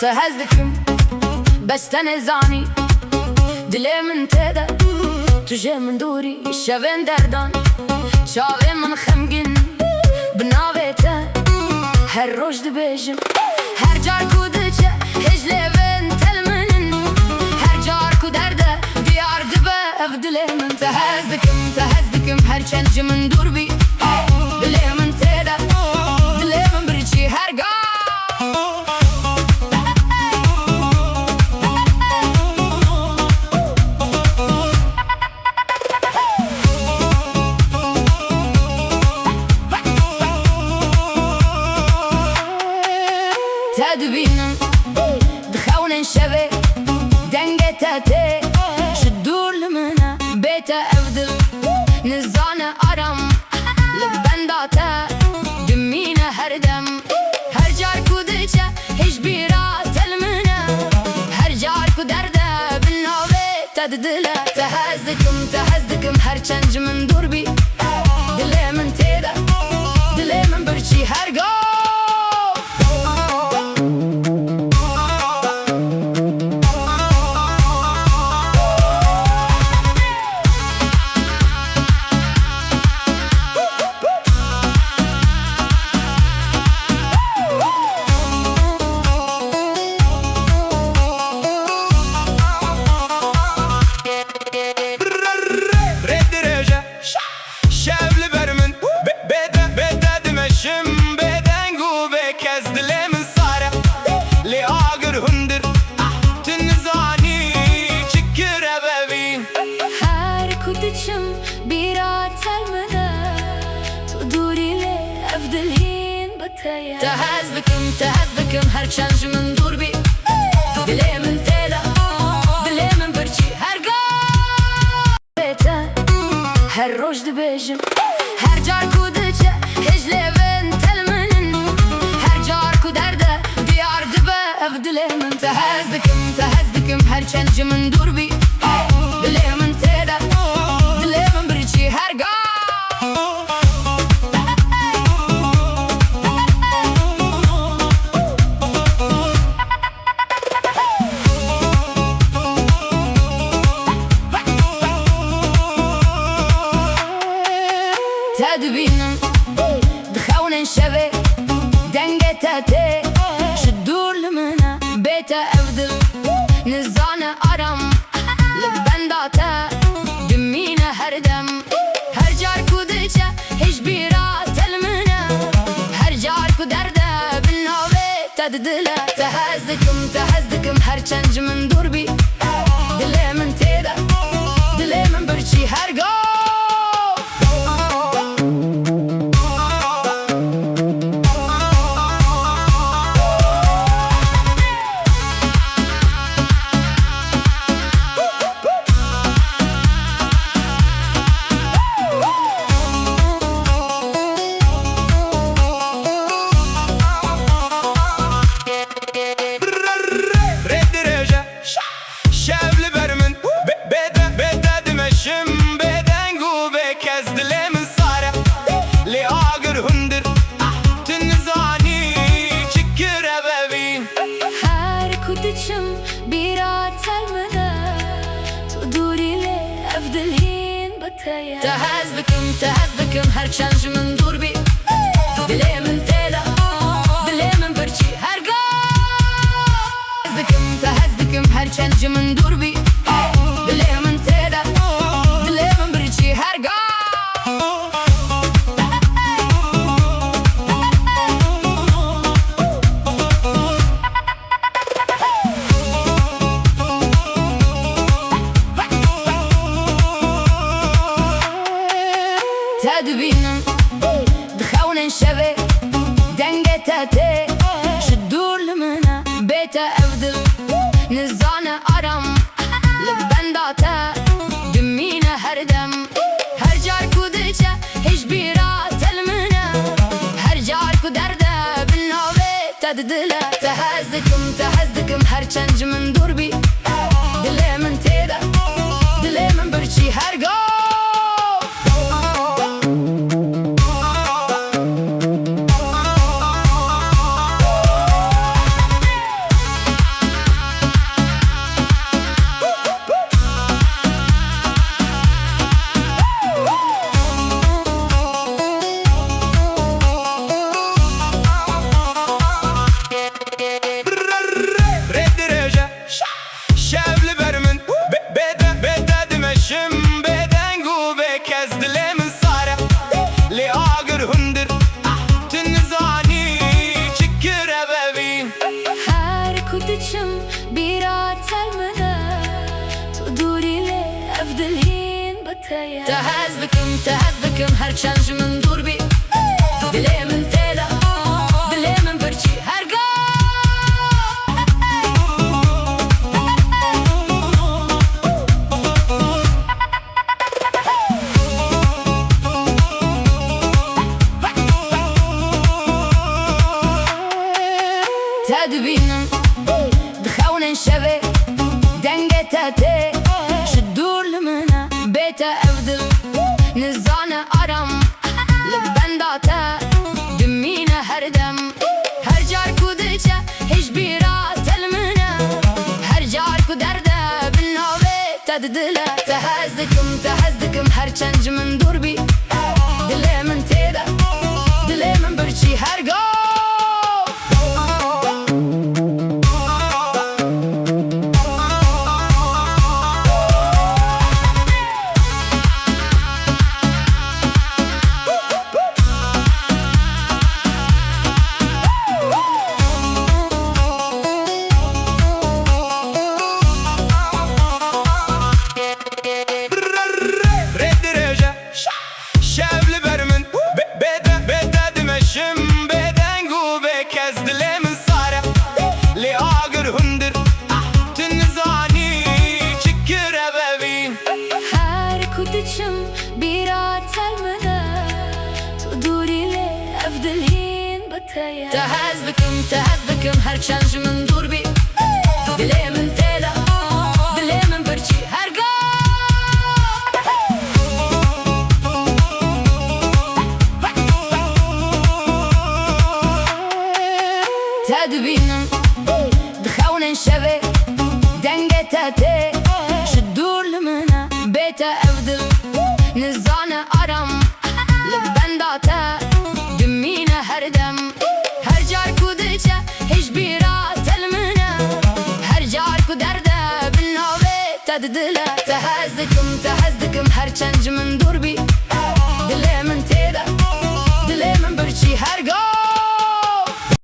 تهزدكم بس تنزانی دل من تدا تو جه من دوری شوین دردان چاوی من خمگین بناویتا هر روش دبیجم هر جار کو دچه هجلوین تلمنن هر جار کو درده دیار دبه اف دل من تهزدكم هر چنج من دور بی دل من تدا دل من برچی هر گار تدبينم دخون شبه دنگه تاته شدور لمنا بيتا افضل نزانه آرام لبنداته دمينه هر دم هر جار کو دچه هش بیرا تلمنه هر جار کو درده بناوه تددله تهزدكم هر چنج من دور بی دل من تیده دل من برچی هر گاه تهزدكم هر چنج من دور بی دل من تیلا دل من برچی هر گاه بیتا هر روش دبیجم هر جار کو دچه هجلوین تلمنن هر جار کو درده دیار دبه اف دل من تهزدكم هر چنج من دور بی دل من تیلا دل من برچی هر گاه تدبينم دخون شبه دنگه تاته شدور لمنا بيتا افضل نزانه آرام لبنداته دمينه هر دم هر جار کو دچه هش بیرا تلمنه هر جار کو درده بناوه تددله تهزدكم هر چنج من دور بی دل من تیده دل من برچی هر گاه تهزدكم هر چنج من دور بی دل من تیلا دل من برچی هر گاه تهزدكم هر چنج من دور بی دل من تیلا دل من برچی هر گاه تدبينم دخون شبه دنگه تاته شدور لمنا بيتا افضل نزانه آرام لبنداته دمينه هر دم هر جار کو دچه هش بیرا تلمنه هر جار کو درده بناوه تددله تهزدكم هر چنج من دور بی دل من تیده دل من برچی هر گاه بتايا تهزدكم her çancımın dur bir Dilemin tela Dilemin birçi her ga تدبينم دخونن شبه دنگه تاته شدور لمنا بيت أفضل نزانة أرم لبنداته دمينه هردم هر جار كودجه هش بيرات المنا هر جار كودرده بالنوبه تددله تهزدكم her çancımın dur bir Dilemin teda Dilemin birçi her go تهزدكم her çancımın dur bir Dilemin tela Dilemin birçi her ga تدبينم دخونن شبه دنگه تاته شدور لمنا بيت أفضل نزانة أرم لبنداته دمينه هردم her jar kudece hiç birat elmine her jar kuderde بالنوبه تددله تهزدكم her çancımın dur bir Dilemin teda Dilemin birçi her ga